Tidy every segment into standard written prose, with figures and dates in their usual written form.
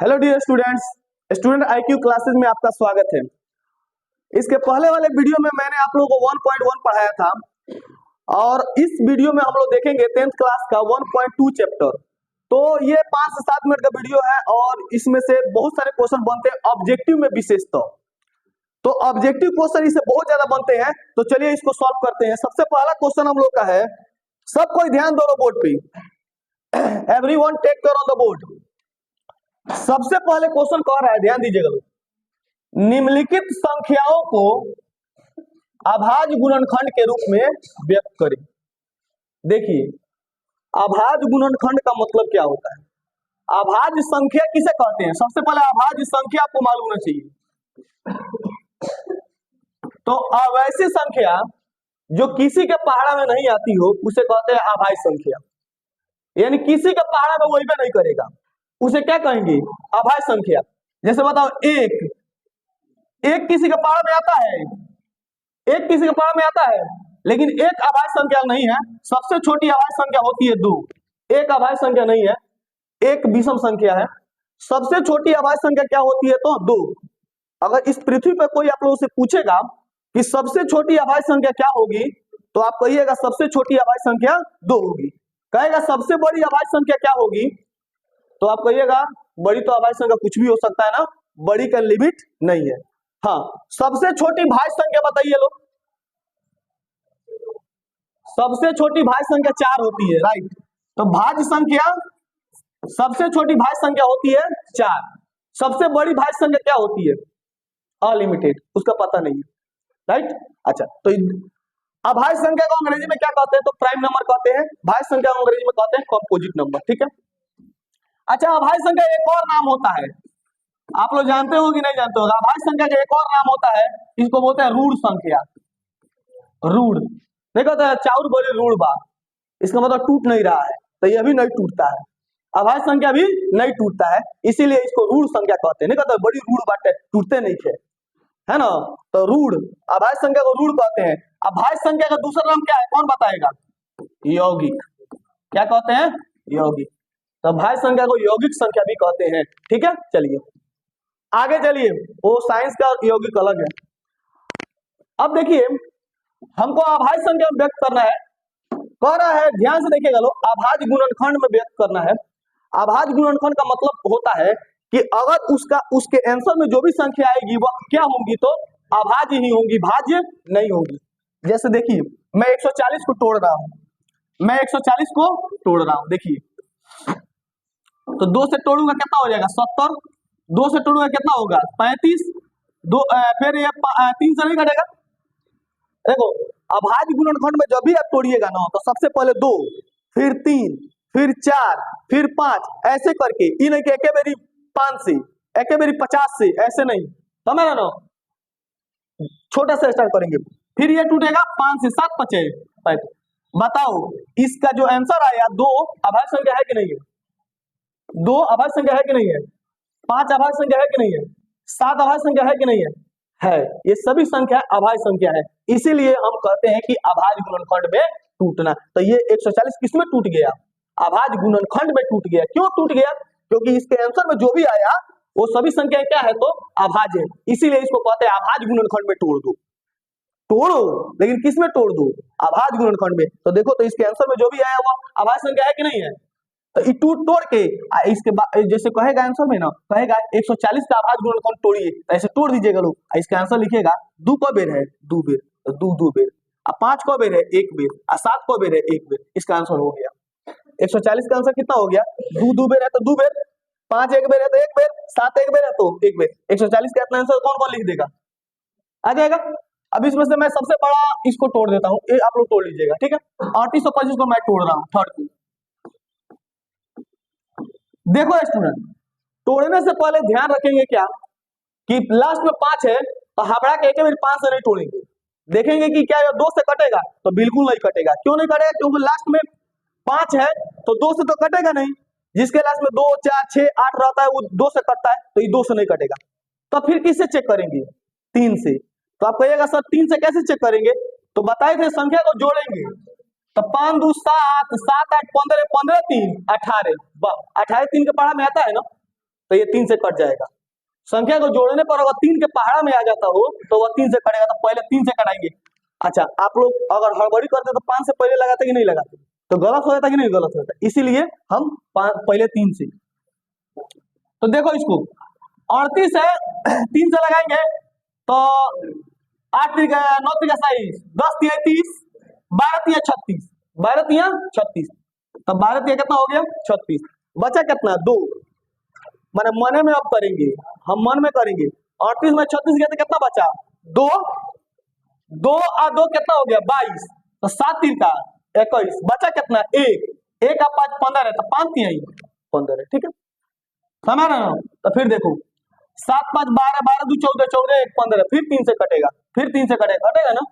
Hello dear students, student IQ classes में आपका स्वागत है। इसके पहले वाले वीडियो में मैंने आप लोगों को 1.1 पढ़ाया था और इस वीडियो में हम लोग देखेंगे 10th क्लास का 1.2 चैप्टर। तो ये 5 से 7 मिनट का वीडियो है और इसमें से बहुत सारे क्वेश्चन बनते हैं ऑब्जेक्टिव में विशेषतः। तो ऑब्जेक्टिव क्वेश्चन इससे बहुत ज्यादा बनते हैं, तो चलिए इसको सॉल्व करते हैं। सबसे पहला क्वेश्चन हम लोग का है, सब कोई ध्यान दो बोर्ड पे, everyone take care on the board. सबसे पहले क्वेश्चन कह रहा है, ध्यान दीजिएगा लोग, निम्नलिखित संख्याओं को अभाज्य गुणनखंड के रूप में व्यक्त करें। देखिए, अभाज्य गुणनखंड का मतलब क्या होता है? अभाज्य संख्या किसे कहते हैं? सबसे पहले अभाज्य संख्या आपको मालूम होना चाहिए। तो अवैसी संख्या जो किसी के पहाड़ा में नहीं आती हो उसे कहते हैं अभाज्य संख्या, यानी किसी के पहाड़ा में वही भी नहीं करेगा, उसे क्या कहेंगे? अभाज्य संख्या। जैसे बताओ, एक किसी के पहाड़ में आता है, एक किसी के पहाड़ में आता है, लेकिन एक अभाज्य संख्या नहीं है। सबसे छोटी अभाज्य संख्या होती है 2। एक अभाज्य संख्या नहीं है, एक विषम संख्या है। सबसे छोटी अभाज्य संख्या क्या होती है? तो 2। अगर इस पृथ्वी पर कोई आप लोगों से पूछेगा कि सबसे छोटी अभाज्य संख्या क्या होगी, तो आप कहिएगा सबसे छोटी अभाज्य संख्या 2 होगी। कहेगा सबसे बड़ी अभाज्य संख्या क्या होगी, तो आप कहिएगा बड़ी तो अभाज्य संख्या कुछ भी हो सकता है ना, बड़ी का लिमिट नहीं है। हाँ, सबसे छोटी भाज्य संख्या बताइए लोग। सबसे छोटी भाज्य संख्या 4 होती है, राइट। तो भाज्य संख्या, सबसे छोटी भाज्य संख्या होती है 4। सबसे बड़ी भाज्य संख्या क्या होती है? अनलिमिटेड, उसका पता नहीं है, राइट। अच्छा, तो अभाज्य संख्या को अंग्रेजी में क्या कहते हैं? तो प्राइम नंबर कहते हैं। भाज्य संख्या को अंग्रेजी में कहते हैं कंपोजिट नंबर, ठीक है। अच्छा, अभाज्य संख्या एक और नाम होता है, आप लोग जानते हो कि नहीं जानते हो? अभाज्य संख्या का एक और नाम होता है, इसको बोलते हैं रूढ़ संख्या। रूढ़ नहीं कहते हैं चाउर बोले रूढ़ बा, इसका मतलब टूट नहीं रहा है, तो ये भी नहीं टूटता है। अभाज्य संख्या भी नहीं टूटता है, इसीलिए इसको रूढ़ संख्या कहते हैं। नहीं कहते बड़ी रूढ़ बाटे, टूटते नहीं थे, है ना। तो रूढ़, अभाज्य संख्या को रूढ़ कहते हैं। अभाज्य संख्या का दूसरा नाम क्या है, कौन बताएगा? यौगिक। क्या कहते हैं? यौगिक। तो भाज्य संख्या को यौगिक संख्या भी कहते हैं, ठीक है। चलिए आगे चलिए, वो साइंस का यौगिक अलग है। अब देखिए, हमको अभाज्य संख्या में व्यक्त करना है, कह रहा है, ध्यान से देखिएगा लोग, अभाज्य गुणनखंड में व्यक्त करना है। अभाज्य गुणनखंड का मतलब होता है कि अगर उसके आंसर में जो भी संख्या आएगी वह क्या होंगी? तो अभाज्य ही होंगी, भाज्य नहीं होगी। जैसे देखिए, मैं 140 को तोड़ रहा हूं, मैं 140 को तोड़ रहा हूं, देखिए, तो 2 से तोड़ूंगा कितना हो जाएगा? 70। 2 से तोड़ूंगा कितना होगा? 35। फिर ये 3 से नहीं घटेगा। देखो, अभाज्य गुणनखंड में जब भी आप तोड़िएगा ना, तो सबसे पहले 2, फिर 3, फिर 4, फिर 5, ऐसे करके। ये नहीं कि एके बेरी 5 से, एके बेरी 50 से, ऐसे नहीं, समझ रहे ना। छोटा सा स्टार्ट करेंगे, फिर ये टूटेगा 5 से, 7 बचे। बताओ, इसका जो आंसर आया 2 अभाज्य संख्या है कि नहीं है? 2 अभाज्य संख्या है कि नहीं है? 5 अभाज्य संख्या है कि नहीं है? 7 अभाज्य संख्या है कि नहीं है? है। ये सभी संख्या अभाज्य संख्या है, इसीलिए हम कहते हैं कि अभाज्य गुणनखंड में टूटना। तो ये 140 किसमें टूट गया? अभाज्य गुणनखंड में टूट गया। क्यों टूट गया? क्योंकि इसके आंसर में जो भी आया वो सभी संख्याएं क्या है? तो अभाज्य है, इसीलिए इसको कहते हैं अभाज्य गुणनखंड में तोड़ दो। तोड़ो, लेकिन किस में तोड़ दो? अभाज्य गुणनखंड में। तो देखो, तो इसके आंसर में जो भी आया वो अभाज्य संख्या है कि नहीं है? तो ये तोड़ के इसके बाद जैसे कहेगा आंसर में ना, कहेगा 140 का अभाज्य गुणनखंड तोड़िए, तो ऐसे तोड़ दीजिएगा लोग। इसका आंसर लिखिएगा 2 क बेर है? 2 बेर, तो 2 बेर। 5 क बेर है? 1 बेर। 7 क बेर है? 1 बेर। इसका आंसर हो गया 140 का आंसर कितना हो गया? 2 बेर है तो 2 बेर, 5 1 बेर है तो 1 बेर, 7 1 बेर है तो 1 बेर। 140 का आंसर कौन कौन लिख देगा? आ जाएगा। अब इसमें से मैं सबसे बड़ा इसको तोड़ देता हूँ, आप लोग तोड़ लीजिएगा, ठीक है। 3825 को मैं तोड़ रहा हूँ, थर्ड को। देखो स्टूडेंट, तोड़ने से पहले ध्यान रखेंगे क्या कि लास्ट में 5 है, तो हबड़ा के एक बार 5 से नहीं तोड़ेंगे। देखेंगे कि क्या 2 से कटेगा? तो बिल्कुल नहीं कटेगा। क्यों नहीं कटेगा? क्योंकि लास्ट में 5 है, तो 2 से तो कटेगा नहीं। जिसके लास्ट में 2 4 6 8 रहता है वो 2 से कटता है, तो ये 2 से नहीं कटेगा। तो फिर किससे चेक करेंगे? 3 से। तो आप कहिएगा सर 3 से कैसे चेक करेंगे? तो बताए थे संख्या को जोड़ेंगे, तो 5 2 7 7 8 15 15 3 18, 18 3 के पढ़ा में आता है ना। तो ये 3 से कट जाएगा। संख्या को जोड़ने पर अगर 3 के पहाड़ा में आ जाता हो तो वह 3 से कटेगा, तो पहले 3 से कटाएंगे। अच्छा, आप लोग अगर हड़बड़ी करते तो 5 से पहले लगाते कि नहीं लगाते, तो गलत हो जाता कि नहीं गलत हो जाता, इसीलिए हम पहले 3 से। तो देखो इसको 38 है 3 से लगाएंगे तो 8 3 9 3 27, 10 3 30, 12 3 36, 12 3 36, तब 12 3 कितना हो गया 36, बचा कितना 2, मैंने मन में अब करेंगे, हम मन में करेंगे। 38 में 36 गया तो कितना बचा 2, 2 और 2 कितना हो गया 22, तो 7 3 का 21, बचा कितना 1, 1 और 5 15 है, तो 5 3 15 है, ठीक है समझ रहे हो। तो फिर देखो 7 5 12, 12 2 14, 14 1 15, फिर 3 से कटेगा, फिर 3 से कटेगा ना।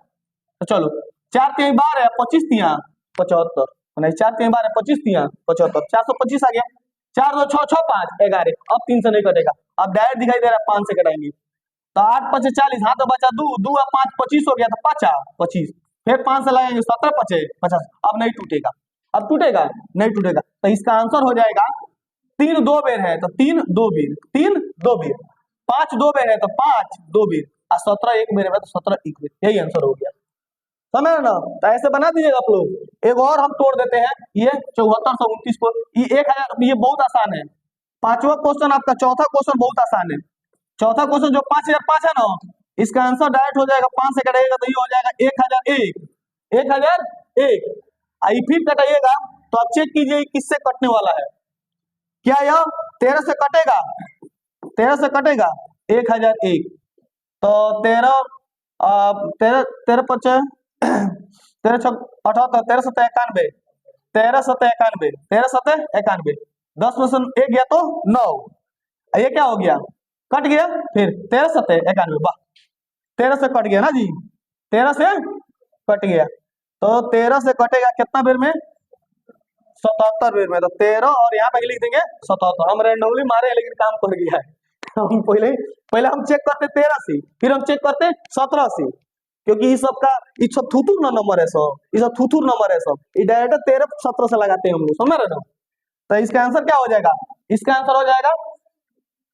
तो चलो 4 3 12 है 25 3 75, नहीं 4 3 12 25 3 75, 425 आ गया। 4 2 6 6 5 11, अब 3 से नहीं कटेगा, अब डायरेक्ट दिखाई दे रहा है 5 से कटाएंगे, तो 8 5 40, हाथ तो बचा 2 2 और 5 25 हो गया, तो 5 25, फिर 5 से लगाएंगे 17 5 50, अब नहीं टूटेगा, अब टूटेगा नहीं टूटेगा, तो इसका आंसर हो जाएगा 3 2 बेर है तो 3 2 बेर, 3 2 बेर, 5 2 बेर है तो 5 2 बेर, और 17 1 बेर है तो 17 1 बेर, यही आंसर हो गया, समझ ना। तो ऐसे बना दीजिएगा आप लोग। एक और हम तोड़ देते हैं, ये 7429 को, ये 1000, ये बहुत आसान है। पांचवा क्वेश्चन आपका, चौथा क्वेश्चन बहुत आसान है। चौथा क्वेश्चन जो 5005 है ना, इसका आंसर डायरेक्ट हो जाएगा, 5 से कटेगा तो ये हो जाएगा 1001, 1001, आई फिर कटाइएगा तो आप चेक कीजिए किससे कटने वाला है, क्या यह 13 से कटेगा, 13 से कटेगा 1001, तो 13 13 13 5 13 6 78, 13 7 91, 13 7 91, 13 7 91, 10 में से 1 गया तो 9, ये क्या हो गया कट गया, फिर 13 7 91, वाह 13 से कट गया ना जी, 13 से कट गया, तो 13 से कटेगा कितना बेर में 77 बेर में, तो 13 और यहाँ पे लिख देंगे 77, हम रैंडमली मारे लेकिन काम कर गया है। हम पहले हम चेक करते 13 से, फिर हम चेक करते 17 से, क्योंकि ये सब थुथुर ना नंबर है, सब ये सब थुथुर नंबर है, सब ये डायरेक्ट 13 17 से लगाते हैं हम लोग, समझ रहे ना। तो इसका आंसर क्या हो जाएगा, इसका आंसर हो जाएगा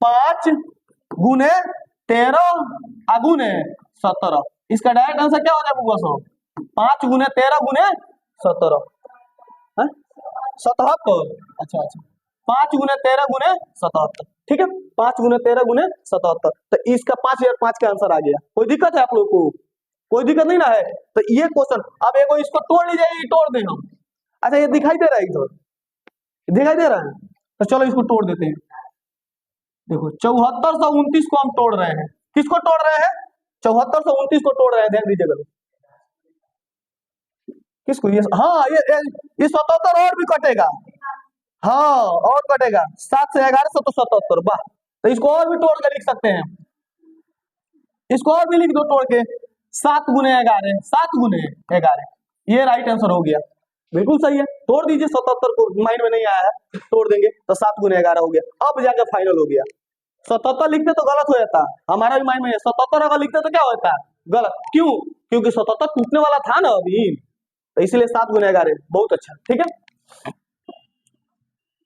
5 गुने 13 गुने 17, इसका डायरेक्ट आंसर क्या हो जाएगा 5 गुने 13 गुने 17, 77, अच्छा 5 गुने 13 गुने 77, ठीक है 5 गुने 13 गुने 77, तो इसका 5005 का आंसर आ गया। कोई दिक्कत है आप लोग को, कोई दिक्कत नहीं ना है। तो ये क्वेश्चन अब एगो इसको तोड़ लीजिए, ये तोड़ दें हम, अच्छा ये दिखाई दे रहा है इधर, दिखाई दे रहा है, तो चलो इसको तोड़ देते हैं। देखो 7429 को हम तोड़ रहे हैं, किसको तोड़ रहे हैं 7429 को तोड़ रहे हैं, ध्यान दीजिएगा किसको, ये हाँ ये 77 और भी कटेगा, हाँ और कटेगा, 7 से 11 तो 77, वाह, तो इसको और भी तोड़ के लिख सकते हैं, इसको और भी लिख दो तोड़ के, 7 गुने 11, 7 गुने 11, ये राइट आंसर हो गया, बिल्कुल सही है। तोड़ दीजिए 77 को, माइंड में नहीं आया है, तोड़ देंगे तो 7 गुने 11 हो गया, अब जाके फाइनल हो गया। 77 लिखते तो गलत हो जाता, हमारा भी माइंड में 77 अगर लिखते तो क्या होता गलत, क्यों, क्योंकि 77 टूटने वाला था ना अभी, तो इसीलिए 7 गुने 11, बहुत अच्छा, ठीक है।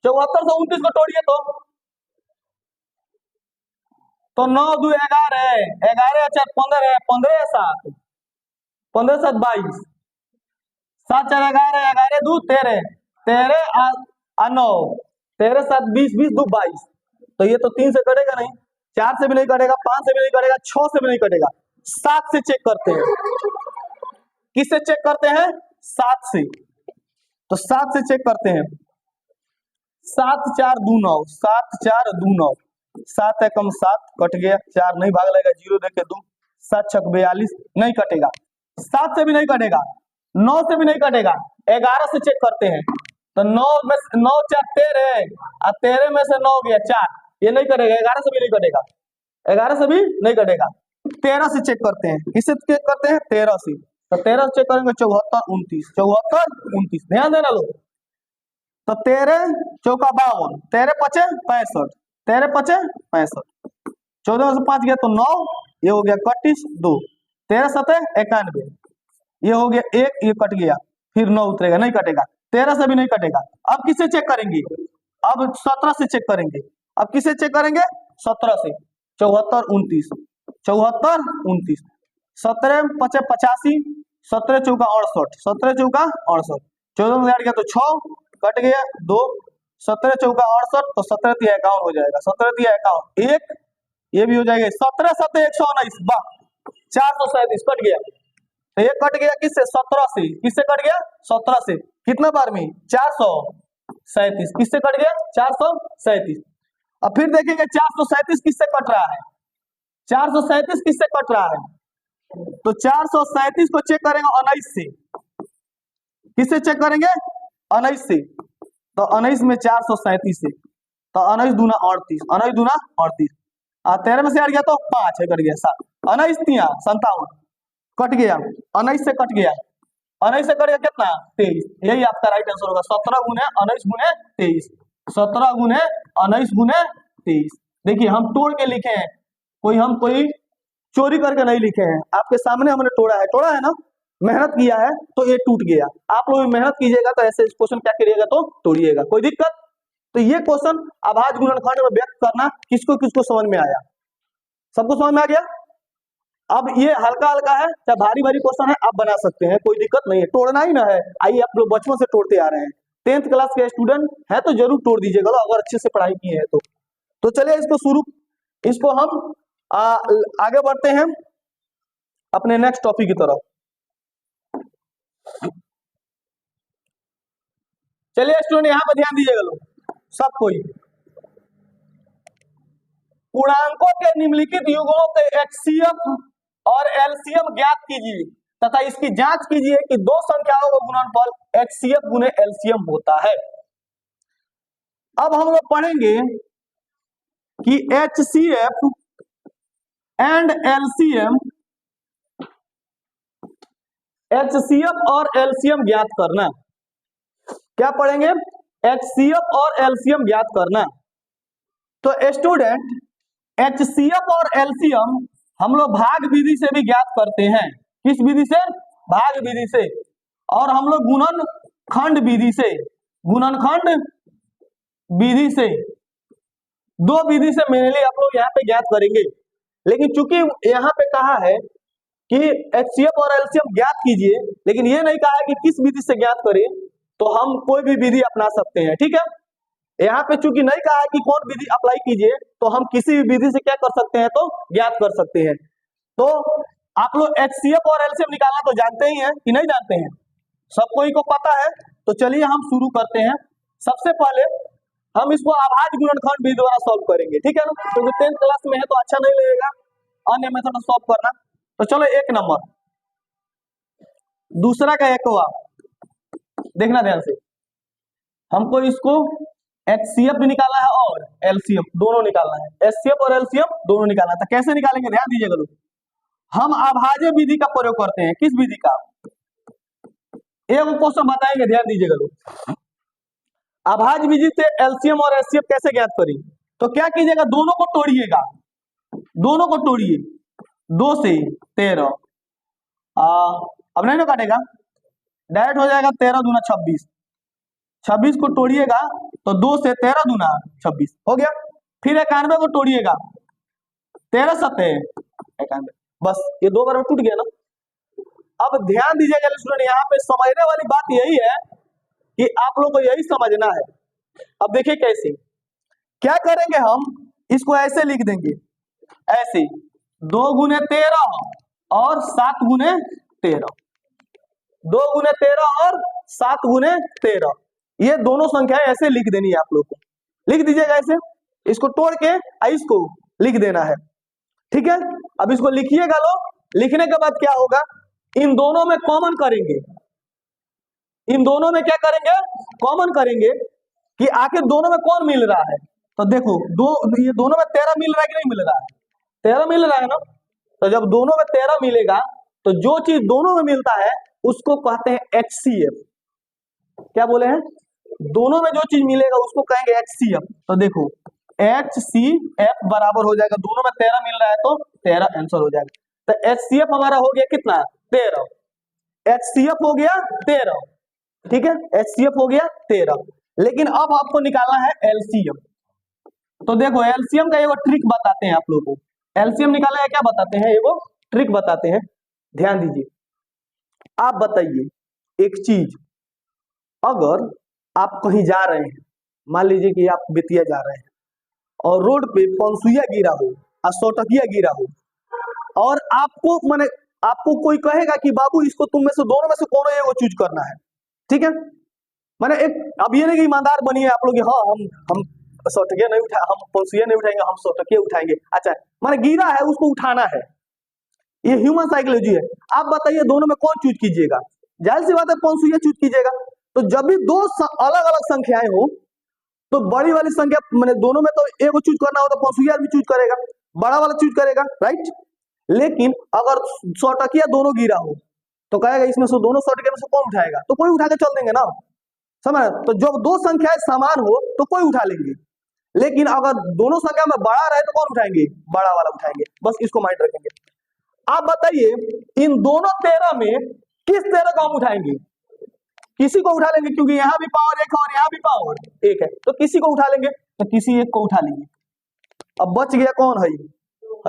7429 को तोड़िए तो 9 2 11, 11 4 15 है, 15 7, 15 7 22, 7 4 11, 11 2 13, 13 आ 9, 13 7 20, 20 2 22, तो ये तो 3 से कटेगा नहीं, 4 से भी नहीं कटेगा, 5 से भी नहीं कटेगा, 6 से भी नहीं कटेगा, 7 से चेक करते हैं, किससे चेक करते हैं 7 से, तो 7 से चेक करते हैं, 7 4 2 9, 7 4 2 9, 7 एकम 7 कट गया, 4 नहीं भाग लगेगा, 0 देके 2, 7 6 42, नहीं कटेगा, 7 से भी नहीं कटेगा, 9 से भी नहीं कटेगा, 11 से चेक करते हैं, तो 9 में 9 4 13, और 13 में से 9 गया 4, ये नहीं कटेगा, 11 से भी नहीं कटेगा, 11 से भी नहीं कटेगा, 13 से चेक करते हैं, किससे चेक करते हैं 13 से, तो 13 से चेक करेंगे 74 29, 74 29, ध्यान देना लोग, तो 13 चौका 52, 13 पचे 65, 13 पचे 65, 14 में से 5 गया तो 9, ये हो गया 31 2, 13 7 91, ये हो गया 1, ये कट गया, फिर 9 उतरेगा, नहीं कटेगा, 13 से भी नहीं कटेगा। अब किससे चेक करेंगे, अब 17 से चेक करेंगे, अब किसे चेक करेंगे? 17 से। 74 29, 74 29, 17 5 85, 17 चौका 68, 17 चौका 68, 14 में गया तो 6 कट गया 2, 17 चौका 68 तो 17 तिया 51 हो जाएगा, 17 तिया 51 1, ये भी हो जाएगा 17 7 119, वाह 437 कट गया। तो ये कट गया किससे? 17 से। किससे कट गया? 17 से। कितना बार में? 437। किससे कट गया? 437। अब फिर देखेंगे 437 किससे कट रहा है? 437 किससे कट रहा है? तो 437 को चेक करेंगे 19 से। किससे चेक करेंगे? 19 से। तो 19 में 437 से, तो 19 दूना 38, 19 दूना 38, 13 में से हट गया तो 5 है, कट गया 7, 19 तिया 57 कट गया, 19 से कट गया, 19 से कट गया कितना? 23। यही आपका राइट आंसर होगा, 17 गुने 19 गुने 23, 17 गुने 19 गुने 23। देखिए हम तोड़ के लिखे हैं, कोई चोरी करके नहीं लिखे हैं, आपके सामने हमने तोड़ा है ना, मेहनत किया है तो ये टूट गया। आप लोग मेहनत कीजिएगा तो ऐसे क्वेश्चन क्या करिएगा? तो तोड़िएगा। कोई दिक्कत? तो ये क्वेश्चन अभाज्य गुणनखंड में व्यक्त करना किसको किसको समझ में आया? सबको समझ में आ गया? अब ये हल्का हल्का है, चाहे भारी भारी क्वेश्चन है, आप बना सकते हैं, कोई दिक्कत नहीं है, तोड़ना ही ना है। आइए आप लोग बचपन से तोड़ते आ रहे हैं, 10th क्लास के स्टूडेंट है तो जरूर तोड़ दीजिएगा अगर अच्छे से पढ़ाई की है तो चलिए इसको हम आगे बढ़ते हैं अपने नेक्स्ट टॉपिक की तरफ। चलिए स्टूडेंट यहाँ पर ध्यान दीजिएगा लोग, सब कोई पूर्णांकों के निम्नलिखित युग्मों के HCF और LCM ज्ञात कीजिए तथा इसकी जांच कीजिए कि दो संख्याओं का गुणनफल HCF गुने LCM होता है। अब हम लोग पढ़ेंगे कि HCF एंड LCM, HCF और LCM ज्ञात करना। क्या पढ़ेंगे? HCF और LCM ज्ञात करना। तो स्टूडेंट HCF और LCM हम लोग भाग विधि से भी ज्ञात करते हैं। किस विधि से? भाग विधि से। और हम लोग गुणनखंड विधि से, गुणनखंड विधि से, दो विधि से मेनली आप लोग यहाँ पे ज्ञात करेंगे। लेकिन चूंकि यहाँ पे कहा है कि HCF और LCM ज्ञात कीजिए, लेकिन ये नहीं कहा है कि किस विधि से ज्ञात करें, तो हम कोई भी विधि अपना सकते हैं। ठीक है, यहाँ पे चूंकि नहीं कहा है कि कौन विधि अप्लाई कीजिए, तो हम किसी भी विधि से क्या कर सकते हैं? तो ज्ञात कर सकते हैं। तो आप लोग HCF और LCM निकालना तो जानते ही हैं कि नहीं जानते हैं? सब कोई को पता है। तो चलिए हम शुरू करते हैं। सबसे पहले हम इसको अभाज्य गुणनखंड विधि द्वारा सॉल्व करेंगे, ठीक है ना, क्योंकि 10th क्लास में है तो अच्छा नहीं लगेगा अन्य मेथड में सॉल्व करना। तो चलो 1 नंबर, दूसरा का 1वां, देखना ध्यान से। हमको इसको HCF भी निकालना है और LCM दोनों निकालना है, HCF और LCM दोनों निकालना है। तो कैसे निकालेंगे? ध्यान दीजिएगा लोग, हम अभाज्य विधि का प्रयोग करते हैं। किस विधि का? एक क्वेश्चन बताएंगे, ध्यान दीजिएगा लोग। अभाज्य विधि से LCM और HCF कैसे ज्ञात करें? तो क्या कीजिएगा? दोनों को तोड़िएगा, दोनों को तोड़िए। 2 से 13, अब नहीं ना काटेगा, डायरेक्ट हो जाएगा 13 दूना 26, 26 को तोड़िएगा तो 2 से 13 दूना 26 हो गया। फिर 91 को तोड़िएगा, 13 7 91, बस ये 2 बार में टूट गया ना। अब ध्यान दीजिएगा स्टूडेंट, यहाँ पे समझने वाली बात यही है कि आप लोग को यही समझना है। अब देखिए कैसे, क्या करेंगे? हम इसको ऐसे लिख देंगे, ऐसे 2 गुने 13 और 7 गुने 13, 2 गुने 13 और 7 गुने 13, ये दोनों संख्याएं ऐसे लिख देनी है आप लोग को। लिख दीजिएगा ऐसे, इसको तोड़ के इसको लिख देना है, ठीक है। अब इसको लिखिएगा लोग, लिखने के बाद क्या होगा? इन दोनों में कॉमन करेंगे, इन दोनों में क्या करेंगे? कॉमन करेंगे कि आखिर दोनों में कौन मिल रहा है। तो देखो ये दोनों में 13 मिल रहा है कि नहीं मिल रहा है? 13 मिल रहा है ना। तो जब दोनों में 13 मिलेगा तो जो चीज दोनों में मिलता है उसको कहते हैं HCF। क्या बोले हैं? दोनों में जो चीज मिलेगा उसको कहेंगे HCF। तो देखो HCF बराबर हो जाएगा, दोनों में 13 मिल रहा है तो 13 आंसर हो जाएगा। तो HCF हमारा हो गया कितना? 13। HCF हो गया 13, ठीक है, HCF हो गया 13। लेकिन अब आपको निकालना है LCM। तो देखो एलसीएम का एगो ट्रिक बताते हैं आप लोगों को। एलसीएम निकालने का क्या बताते हैं, एगो ट्रिक बताते हैं, ध्यान दीजिए। आप बताइए एक चीज, अगर आप कहीं जा रहे हैं, मान लीजिए कि आप बेतिया जा रहे हैं और रोड पे पंसुइया गिरा हो और सोटकिया गिरा हो, और आपको माने आपको कोई कहेगा कि बाबू इसको तुम में से दोनों में से कोनो एगो चूज करना है, ठीक है। माने एक, अब ये नहीं कि ईमानदार बनिए आप लोग, हाँ हम सोटकिया नहीं उठा, हम पंसुइया नहीं उठाएंगे, हम सोटकिया उठाएंगे। अच्छा, माने गिरा है उसको उठाना है, ये ह्यूमन साइकोलॉजी है। आप बताइए दोनों में कौन चूज कीजिएगा? जाहिर सी बात है पंसुइया चूज कीजिएगा। तो जब भी दो अलग अलग संख्याएं हो तो बड़ी वाली संख्या मैंने दोनों में तो एगो चूज करना हो तो पंसुइया भी चूज करेगा, बड़ा वाला चूज करेगा, राइट। लेकिन अगर सोटकिया दोनों गिरा हो तो कहेगा इसमें से दोनों सोटकिया में से कौन उठाएगा, तो कोई उठा के चल देंगे ना, समझ। तो जब दो संख्याएं समान हो तो कोई उठा लेंगे, लेकिन अगर दोनों संख्या में बड़ा रहे तो कौन उठाएंगे? बड़ा वाला उठाएंगे, बस इसको माइंड रखेंगे। आप बताइए इन दोनों 13 में किस 13 को हम उठाएंगे? किसी को उठा लेंगे, क्योंकि यहाँ भी पावर एक है और यहाँ भी पावर एक है, तो किसी को उठा लेंगे, तो किसी एक को उठा लेंगे। अब बच गया कौन है?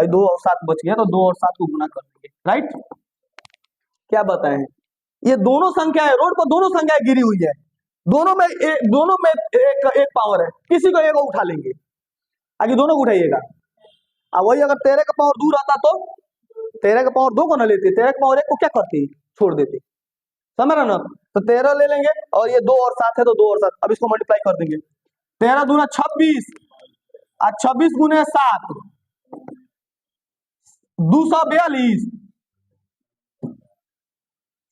2 और 7 बच गया, तो 2 और 7 को गुना कर देंगे, राइट। क्या बताएं, ये दोनों संख्या है, रोड पर दोनों संख्याएं गिरी हुई है, दोनों में एक पावर है, किसी को एक उठा लेंगे, आगे दोनों को उठाइएगा। अब वही अगर 13 का पावर दूर आता तो 13 का पावर 2 को ना लेते, 13 का पावर 1 को क्या करते? छोड़ देते, समझ रहे ना। तो 13 ले लेंगे और ये 2 और 7 है तो 2 और 7, अब इसको मल्टीप्लाई कर देंगे। 13 दूना 26 और 26 गुने 7 242,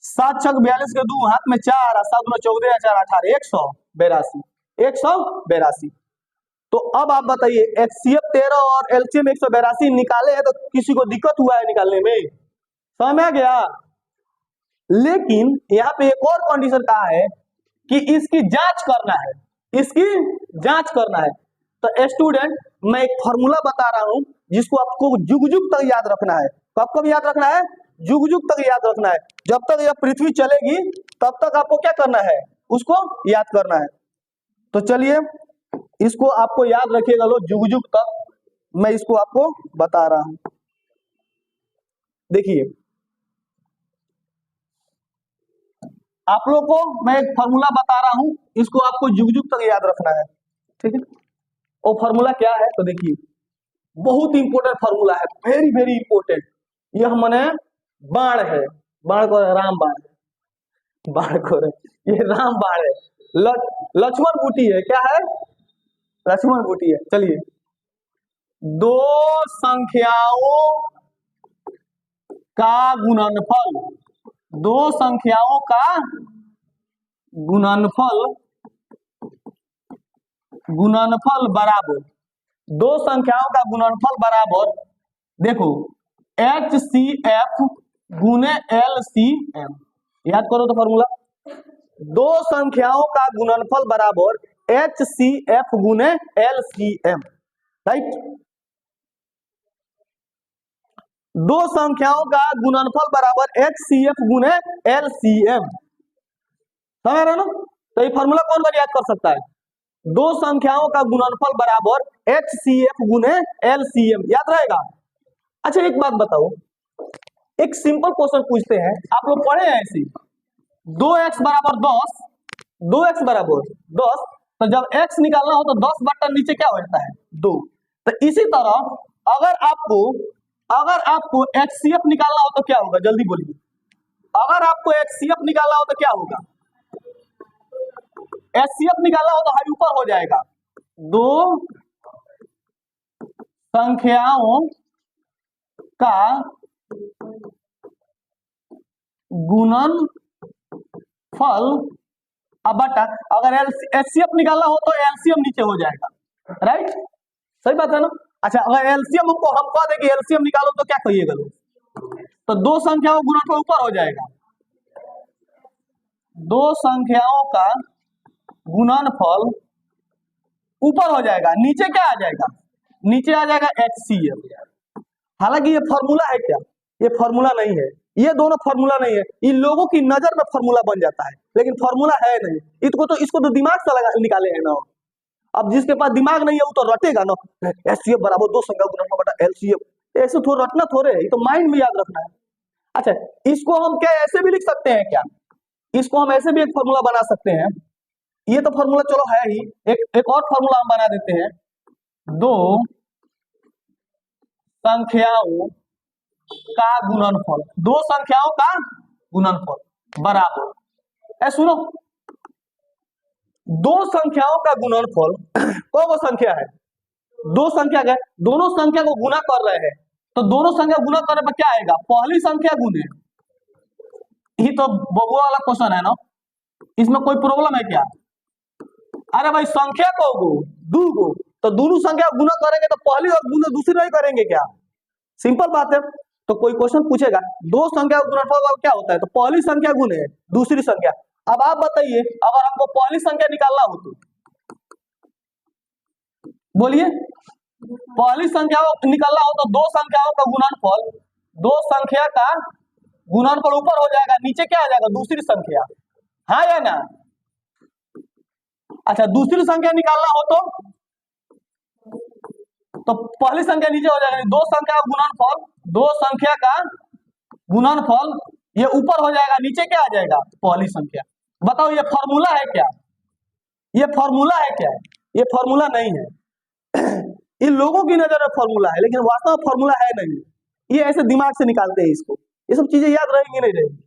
7 छक 42 के 2 हाथ में 4 और 7 दूना 14 4 18 182, 182। तो अब आप बताइए एचसीएफ 13 और एलसीएम 182 निकाले हैं, तो किसी को दिक्कत हुआ है निकालने में? समझ में आ गया। लेकिन यहाँ पे एक और कंडीशन कहा है कि इसकी जांच करना है, इसकी जांच करना है। तो स्टूडेंट मैं एक फॉर्मूला बता रहा हूं जिसको आपको जुग जुग तक याद रखना है। कब कब याद रखना है? जुग जुग तक याद रखना है। जब तक यह पृथ्वी चलेगी तब तक आपको क्या करना है? उसको याद करना है। तो चलिए इसको आपको याद रखिएगा लो, जुग जुग तक मैं इसको आपको बता रहा हूं। देखिए आप लोग को मैं एक फॉर्मूला बता रहा हूं, इसको आपको जुग जुग तक याद रखना है, ठीक है। वो फॉर्मूला क्या है? तो देखिए बहुत इंपॉर्टेंट फॉर्मूला है, वेरी वेरी इंपॉर्टेंट। यह मने बाण है, बाण को राम बाण है, बाण को ये राम बाण है, लक्ष्मण बूटी है, क्या है? लक्ष्मण बूटी है। चलिए दो संख्याओं का गुणनफल, दो संख्याओं का गुणनफल, गुणनफल बराबर, दो संख्याओं का गुणनफल बराबर, देखो HCF गुने LCM, याद करो तो फॉर्मूला, दो संख्याओं का गुणनफल बराबर HCF गुने LCM, राइट। दो संख्याओं का गुणनफल बराबर HCF गुने LCM, समझ रहे हो ना। तो ये फॉर्मूला कौन कौन याद कर सकता है? दो संख्याओं का गुणनफल बराबर HCF गुने LCM, याद रहेगा। अच्छा एक बात बताओ, एक सिंपल क्वेश्चन पूछते हैं, आप लोग पढ़े हैं ऐसे, 2x बराबर 10, 2x बराबर 10, तो जब x निकालना हो तो 10 बट्टा नीचे क्या होता है? 2। तो इसी तरह अगर आपको HCF निकालना हो तो क्या होगा? जल्दी बोलिए, अगर आपको HCF निकालना हो तो क्या होगा? HCF निकालना हो तो हाई ऊपर हो जाएगा, दो संख्याओं का गुणनफल अब बटा, अगर HCF निकालना हो तो LCM नीचे हो जाएगा, राइट, सही बात है ना। अच्छा अगर LCM हम कह दे कि LCM निकालो तो क्या कहिएगा लोग? तो दो संख्याओं का गुणनफल ऊपर हो जाएगा, दो संख्याओं का गुणनफल ऊपर हो जाएगा, नीचे क्या आ जाएगा? नीचे आ जाएगा HCF। हालांकि ये फॉर्मूला है क्या? ये फॉर्मूला नहीं है, ये दोनों फॉर्मूला नहीं है, इन लोगों की नजर में फॉर्मूला बन जाता है, लेकिन फॉर्मूला है नहीं। इसको तो दिमाग से लगा निकाले हैं ना, अब जिसके पास दिमाग नहीं है वो तो रटेगा ना, एचसीएफ बराबर 2 संख्या गुणनफल बटा एलसीएफ, ऐसे थोड़ा रटना थोड़े है, ये तो माइंड में याद रखना है। अच्छा, इसको हम क्या ऐसे भी लिख सकते हैं क्या, इसको हम ऐसे भी एक फॉर्मूला बना सकते हैं, ये तो फॉर्मूला चलो है ही, एक और फॉर्मूला हम बना देते हैं, 2 संख्याओं का गुणनफल, 2 संख्याओं का गुणनफल बराबर, सुनो 2 संख्याओं का गुणनफल कौन संख्या है, 2 संख्या है, दोनों संख्या को गुना कर रहे हैं, तो दोनों संख्या गुना करने पर क्या आएगा, पहली संख्या गुने, ये तो बबुआ वाला क्वेश्चन है ना, इसमें कोई प्रॉब्लम है क्या, अरे भाई संख्या को दो गो, तो दोनों संख्या गुना करेंगे तो पहली और गुना दूसरी नहीं करेंगे क्या, सिंपल बात है। तो कोई क्वेश्चन पूछेगा 2 संख्या का गुणनफल क्या होता है, तो पहली संख्या गुने दूसरी संख्या। अब आप बताइए अगर हमको पहली संख्या निकालना हो तो बोलिए, पहली संख्या निकालना हो तो 2 संख्याओं का गुणनफल, 2 संख्या का गुणनफल ऊपर हो जाएगा, नीचे क्या आ जाएगा, दूसरी संख्या, हाँ या ना। अच्छा, दूसरी संख्या निकालना हो तो पहली संख्या नीचे हो जाएगा, 2 संख्या का गुणनफल, 2 संख्या का गुणनफल ये ऊपर हो जाएगा, नीचे क्या आ जाएगा, पहली संख्या। बताओ ये फॉर्मूला है क्या, ये फॉर्मूला है क्या, ये फॉर्मूला नहीं है इन लोगों की नजर में फॉर्मूला है, लेकिन वास्तव में फॉर्मूला है नहीं, ये ऐसे दिमाग से निकालते हैं इसको, ये सब चीजें याद रहेंगी नहीं रहेंगी।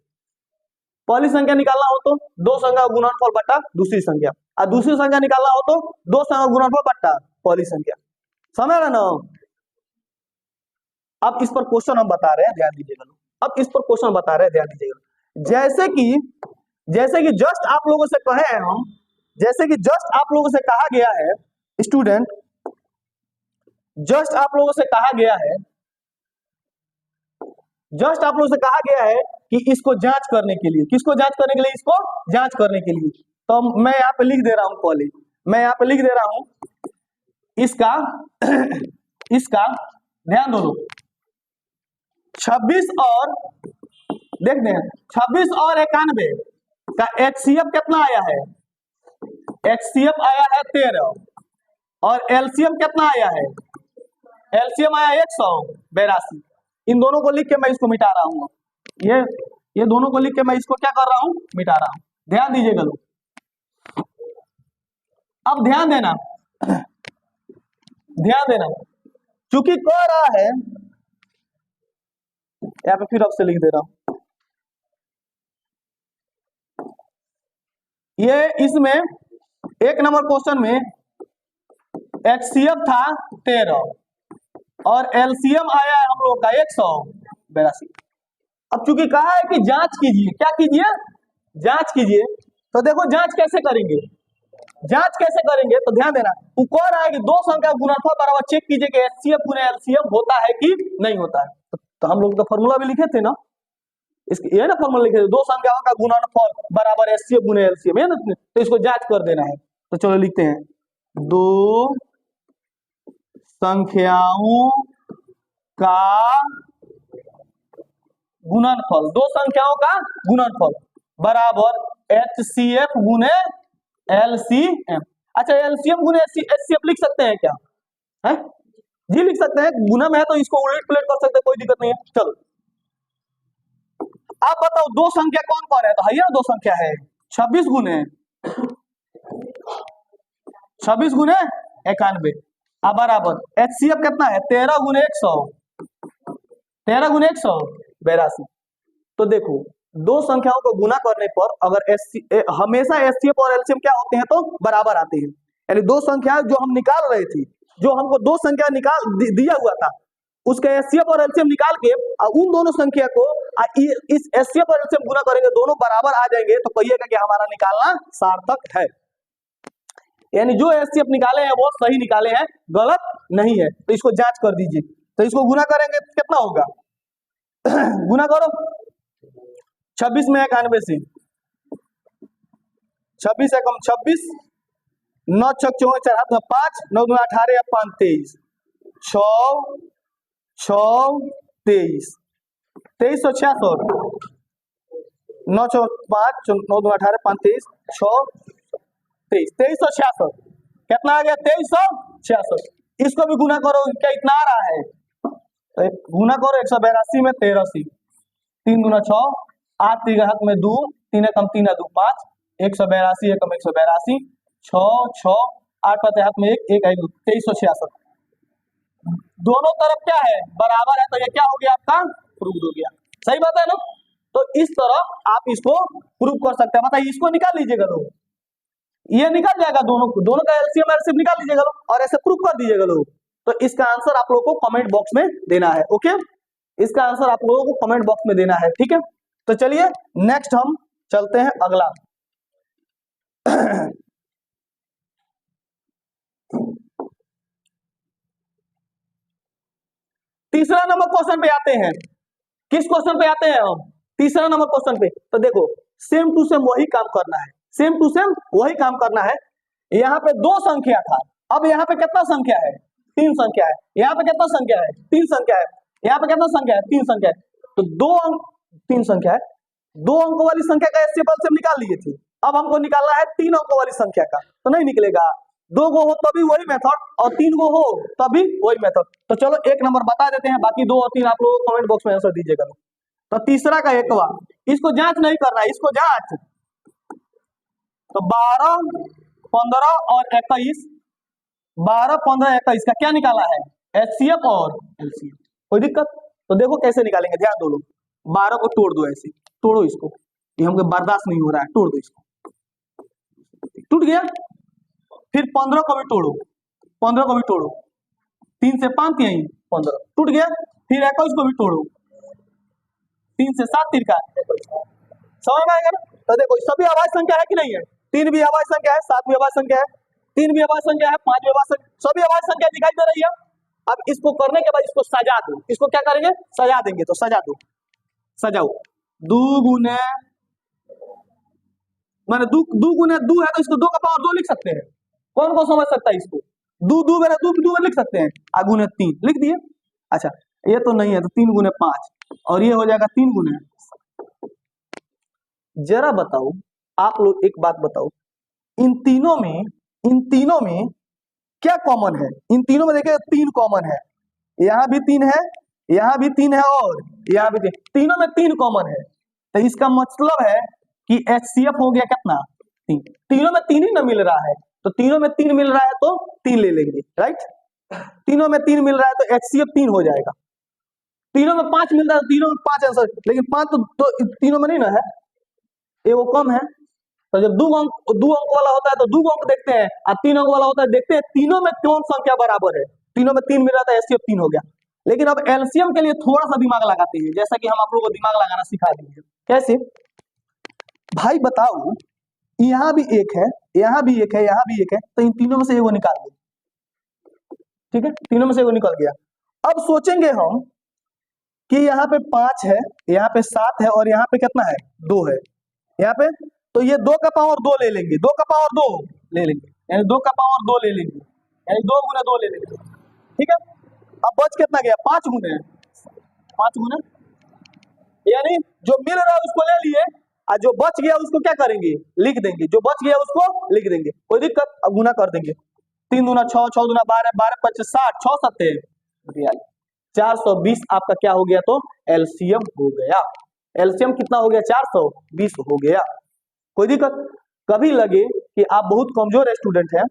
पहली संख्या निकालना हो तो 2 संख्या गुणनफल बट्टा दूसरी संख्या, और दूसरी संख्या निकालना हो तो 2 संख्या गुणनफल बट्टा पहली संख्या, समझ रहे ना। अब इस पर क्वेश्चन हम बता रहे हैं, ध्यान दीजिएगा, अब इस पर क्वेश्चन बता रहे हैं, ध्यान दीजिएगा। जैसे कि जस्ट आप लोगों से कहे हैं हम, जैसे कि जस्ट आप लोगों से कहा गया है स्टूडेंट, जस्ट आप लोगों से कहा गया है, जस्ट आप लोगों से कहा गया है कि इसको जांच करने के लिए, किसको जांच करने के लिए, इसको जांच करने के लिए, तो मैं यहाँ पे लिख दे रहा हूं कॉलेज, मैं यहाँ पे लिख दे रहा हूं इसका इसका ध्यान दो लोग, 26 और देखते हैं 26 और 91 का एचसीएफ कितना आया है, एचसीएफ आया है 13 और एलसीएम कितना आया है, एलसीएम आया 182। इन दोनों को लिख के मैं इसको मिटा रहा हूँ, ये दोनों को लिख के मैं इसको क्या कर रहा हूँ, मिटा रहा हूँ। ध्यान दीजिएगा लोग, अब ध्यान देना, ध्यान देना, चूंकि कह रहा है, यहाँ पे फिर अब से लिख दे रहा हूं, ये इसमें 1 नंबर क्वेश्चन में एचसीएफ था 13 और एलसीएम आया है हम लोग का 182। अब चूंकि कहा है कि जांच कीजिए, क्या कीजिए, जांच कीजिए, तो देखो जांच कैसे करेंगे, जांच कैसे करेंगे, तो ध्यान देना, वो कह रहा है कि 2 संख्या गुणनफल बराबर चेक कीजिए कि एचसीएफ गुने एलसीएम होता है कि नहीं होता है। तो हम लोग का फॉर्मूला भी लिखे थे ना, इसके ये ना फॉर्मूला लिखे थे, 2 संख्याओं का गुणनफल बराबर एचसीएफ गुने एलसीएम, है ना, तो इसको जांच कर देना है। तो चलो लिखते हैं, 2 संख्याओं का गुणनफल, 2 संख्याओं का गुणनफल बराबर एचसीएफ गुने एलसीएम। अच्छा, एलसीएम गुने एचसीएफ लिख सकते हैं क्या, है जी, लिख सकते हैं, गुना में है तो इसको उलट पुलट कर सकते हैं, कोई दिक्कत नहीं है। चलो आप बताओ 2 संख्या कौन कौन है, तो है 2 संख्या है 26 गुने 91 अब बराबर एचसीएफ कितना है 13 गुने 100, 13 गुने 182। तो देखो 2 संख्याओं को गुना करने पर अगर हमेशा एचसीएफ और एलसीएम क्या होते हैं, तो बराबर आते हैं, यानी 2 संख्या जो हम निकाल रहे थे, जो हमको 2 संख्या निकाल दिया हुआ था, उसका एचसीएफ और एलसीएम निकाल के उन दोनों संख्या को इस एचसीएफ और एलसीएम गुना करेंगे, दोनों बराबर आ जाएंगे, तो कहिएगा कि हमारा निकालना सार्थक है, यानी जो एचसीएफ निकाले हैं वो सही निकाले हैं, गलत नहीं है। तो इसको जांच कर दीजिए, तो इसको गुना करेंगे तो कितना होगा गुना करो 26 में 91 से, 26 एकम 26, 9 छक 54 5, 9 2 18 5 23, 6 23, 2366, 9 5 9 2 18 5 23 6 23 2366, कितना आ गया 2366। इसको भी गुना करो, क्या इतना आ रहा है, तो गुना करो 182 में 83, 3 दूना 6, 8 3 हाथ में 2, 3 कम 3 2 5, 182 एकम 182, 6 6 8 पते हाथ में 1 1 2, 2366। दोनों तरफ क्या है, बराबर है, तो ये क्या हो गया आपका प्रूव हो गया। सही बात है ना। तो इस तरह आप इसको प्रूव कर सकते हैं। बताइए, इसको निकाल लीजिएगा लोग, ये निकल जाएगा, दोनों का एलसीएम एलसीएम निकाल लीजिएगा लोग और ऐसे प्रूव कर दीजिएगा लोग। तो इसका आंसर आप लोगों को कमेंट बॉक्स में देना है। ओके, इसका आंसर आप लोगों को कमेंट बॉक्स में देना है, ठीक है। तो चलिए नेक्स्ट हम चलते हैं अगला। तीसरा नंबर क्वेश्चन पे आते हैं। किस क्वेश्चन पे आते हैं हम, तीसरा नंबर क्वेश्चन पे। तो देखो, सेम टू सेम वही काम करना है, सेम टू सेम वही काम करना है। यहाँ पे 2 संख्या था, अब यहाँ पे कितना संख्या है, 3 संख्या है। यहाँ पे कितना संख्या है, 3 संख्या है। यहाँ पे कितना संख्या है, 3 संख्या है। तो 2 अंक 3 संख्या है, 2 अंक वाली संख्या का एचसीएफ से निकाल लिए थे। अब हमको निकालना है 3 अंक वाली संख्या का, तो नहीं निकलेगा। 2 गो हो तभी वही मेथड और 3 गो हो तभी वही मेथड। तो चलो 1 नंबर बता देते हैं, बाकी 2 और 3 आप लोग कमेंट बॉक्स में आंसर दीजिएगा। तो तीसरा का 1वां, इसको जांच नहीं करना है, इसको जांच। तो 12 15 और 21, 12 15 21 का क्या निकाला है, एचसीएफ और एलसीएम। कोई दिक्कत, तो देखो कैसे निकालेंगे, ध्यान दो लोग। 12 को तोड़ दो, ऐसे तोड़ो इसको, ये हमको बर्दाश्त नहीं हो रहा है, तोड़ दो इसको, टूट गया। फिर 15 को भी तोड़ो, 15 को भी तोड़ो, 3 से 5 यही 15 टूट गया। फिर 21 को भी तोड़ो, 3 से 7 तिरका 21, समझ में आएगा ना। तो देखो सभी अभाज्य संख्या है कि नहीं है, 3 भी अभाज्य संख्या है, 7 भी अभाज्य संख्या है, 3 भी अभाज्य संख्या है, 5 भी अभाज्य संख्या, सभी अभाज्य संख्या दिखाई दे रही है। अब इसको करने के बाद इसको सजा दो, इसको क्या करेंगे, सजा देंगे। तो सजा दो, सजाओ। 2 गुने माने 2 गुने 2 है, तो इसको 2 का पावर 2 लिख सकते हैं। कौन कौन समझ सकता है इसको, 2 मेरा 2 लिख सकते हैं, आ गुने 3 लिख दिए। अच्छा ये तो नहीं है, तो 3 गुने 5 और ये हो जाएगा 3 गुने। जरा बताओ आप लोग, एक बात बताओ, इन तीनों में क्या कॉमन है। इन तीनों में देखिए 3 कॉमन है, यहाँ भी 3 है, यहाँ भी 3 है और यहाँ भी 3, तीनों में 3 कॉमन है। तो इसका मतलब है कि एचसीएफ हो गया कितना, 3। तीनों में 3 ही ना मिल रहा है, तो तीनों में 3 मिल रहा है तो 3 ले लेंगे, राइट। तीनों में 3 मिल रहा है तो एचसीएफ 3 हो जाएगा। तीनों में 5 मिल रहा है, तीनों में 5 आंसर, लेकिन 5 तो तीनों में नहीं ना है, ये वो कम है। तो जब 2 अंक वाला होता है तो 2 अंक देखते हैं, और 3 अंक वाला होता है देखते हैं तीनों में कौन संख्या बराबर है। तीनों में 3 मिल रहा था, एचसीएफ 3 हो गया। लेकिन अब एलसीएम के लिए थोड़ा सा दिमाग लगाते हैं, जैसा कि हम आप लोगों को दिमाग लगाना सिखा देंगे। कैसे भाई बताओ, यहाँ भी 1 है, यहाँ भी 1 है, यहाँ भी 1 है, तो इन तीनों में से एगो निकाल दो, ठीक है, तीनों में से एगो निकल गया। अब सोचेंगे हम कि यहाँ पे 5 है, यहाँ पे 7 है और यहाँ पे कितना है, 2 है यहाँ पे। तो ये 2 का पावर 2 ले लेंगे, 2 का पावर 2 ले लेंगे, यानी 2 का पावर 2 ले लेंगे, यानी 2 गुना 2 ले लेंगे, ठीक है। अब बच कितना गया, 5 गुने, 5 गुने, यानी जो मिल रहा है उसको ले लिए, और जो बच गया उसको क्या करेंगे, लिख देंगे, जो बच गया उसको लिख देंगे, कोई दिक्कत। अब गुना कर देंगे, 3 दूना 6, 6 दूना 12, 12 25 60, 6 7 420 आपका क्या हो गया, तो एलसीएम हो गया। एलसीएम कितना हो गया, 420 हो गया। कोई दिक्कत। कभी लगे कि आप बहुत कमजोर स्टूडेंट हैं,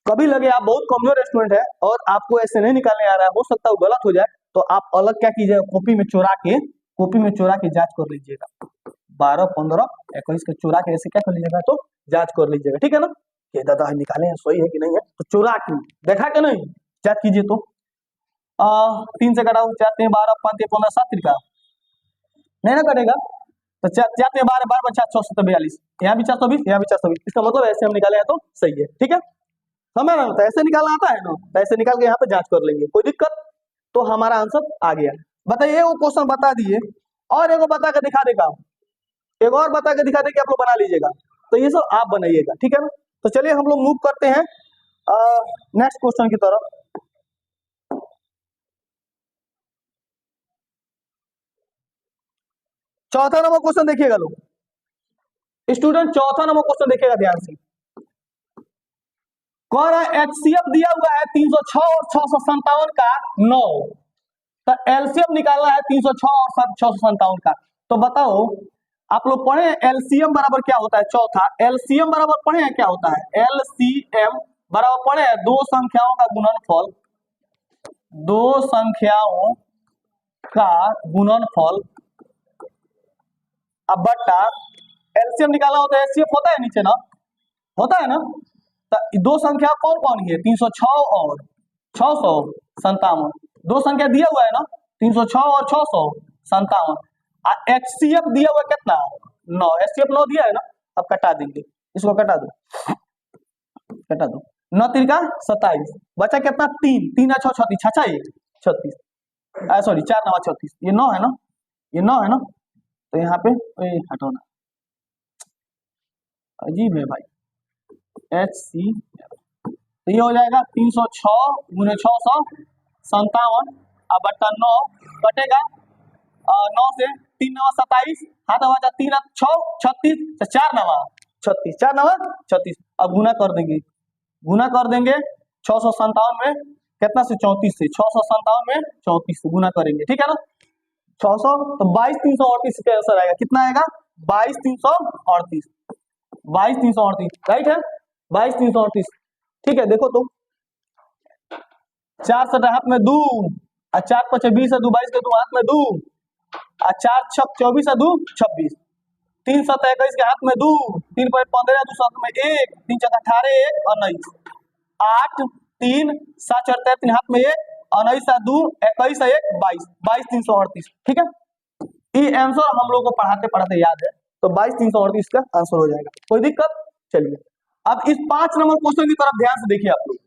कभी लगे आप बहुत कमजोर स्टूडेंट है और आपको ऐसे नहीं निकालने आ रहा है, हो सकता है वो गलत हो जाए, तो आप अलग क्या कीजिएगा, कॉपी में चोरा के जांच कर लीजिएगा। 12 15 21 के चोरा के ऐसे क्या कर लीजिएगा, तो जांच कर लीजिएगा, ठीक है ना। ये दादा निकाले हैं, सही है कि नहीं है, तो चोरा के देखा के नहीं, जांच कीजिए। तो 3 से कटाओ, 4 3 12 5 3 15 7 तिरका नहीं ना कटेगा, तो 4 3 12 12 5 6 7 42, यहाँ भी 420, यहाँ भी 420, इसका मतलब ऐसे हम निकाले हैं तो सही है, ठीक है। समझ रहे हो, तो ऐसे निकालना आता है ना, तो ऐसे निकाल के यहाँ पे जांच कर लेंगे, कोई दिक्कत। तो हमारा आंसर आ गया। बताइए वो क्वेश्चन बता दिए, और एगो बता के दिखा देगा, एक और बता के दिखा दे कि आप लोग बना लीजिएगा। तो ये सब आप बनाइएगा, ठीक है ना। तो चलिए हम लोग मूव करते हैं नेक्स्ट क्वेश्चन की तरफ। चौथा नंबर क्वेश्चन देखिएगा लोग, स्टूडेंट चौथा नंबर क्वेश्चन देखिएगा ध्यान से। कह रहा है HCF दिया हुआ है 306 और 657 का 9, तो एलसीएम निकालना है 306 और 657 का। तो बताओ आप लोग पढ़े हैं एलसीएम बराबर क्या होता है? चौथा एलसीएम बराबर पढ़े हैं क्या होता है? एलसीएम बराबर पढ़े हैं दो संख्याओं का गुणनफल, दो संख्याओं का गुणनफल अब बट्टा एलसीएम निकाला होता है, एचसीएफ होता है नीचे ना, होता है ना। तो दो संख्या कौन कौन है? 306 और 657, दो संख्या दिया हुआ है ना 306 और 657। एचसीएफ दिया हुआ कितना? 9, एचसीएफ 9 दिया है ना। अब कटा देंगे, इसको कटा दो, कटा दो। 9 तिरका 27, बचा कितना? 3, 3 6 36, 6 1 36, सॉरी 4 9 36, ये 9 है ना, ये 9 है ना। तो यहाँ पे हटाना अजीब है भाई, HCF तो ये हो जाएगा 306 गुने 657 अब बट्टा 9 कटेगा 9 से 3 9 27, हाथ बचा 3 6 36, 4 9 36, 4 9 36। अब गुना कर देंगे, गुना कर देंगे 657 में कितना से? 34 से, 657 में 34 से गुना करेंगे, ठीक है ना। 600 तो 22,338 का आंसर आएगा। कितना आएगा? 22,338, 22,338 राइट है, 22,338। ठीक है, देखो तुम 4 सटा हाथ में 2 और 4 5 20 है 2 22 के 2 हाथ में 2 और 4 6 24 है 2 26, 3 7 21 के हाथ में 2, 3 5 15 2 7 में 1, 3 4 18 1 19, 8 3 7 4 3 हाथ में 1 19 2 21 1 22, 22,338। ठीक है, ये आंसर हम लोग को पढ़ाते पढ़ाते याद है, तो 22,338 का आंसर हो जाएगा। कोई दिक्कत? चलिए अब इस 5 नंबर क्वेश्चन की तरफ ध्यान से देखिए आप लोग,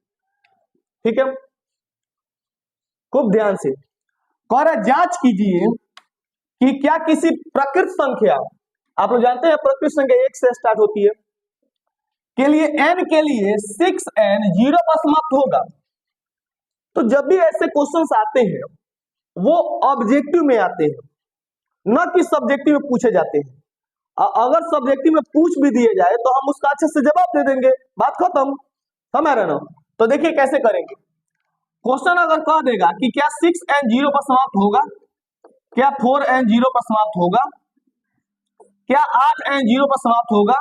ठीक है, खूब ध्यान से। कह रहा है जांच कीजिए कि क्या किसी प्रकृत संख्या, आप लोग जानते हैं प्रकृत संख्या 1 से स्टार्ट होती है, के लिए n के लिए 6n 0 पर समाप्त होगा। तो जब भी ऐसे क्वेश्चंस आते हैं वो ऑब्जेक्टिव में आते हैं, न कि सब्जेक्टिव में पूछे जाते हैं। अगर सब्जेक्टिव में पूछ भी दिए जाए तो हम उसका अच्छे से जवाब दे देंगे, बात खत्म, समझ रहे ना। तो देखिए कैसे करेंगे। क्वेश्चन अगर कह देगा कि क्या 6n 0 पर समाप्त होगा, क्या 4n 0 पर समाप्त होगा, क्या 8n 0 पर समाप्त होगा,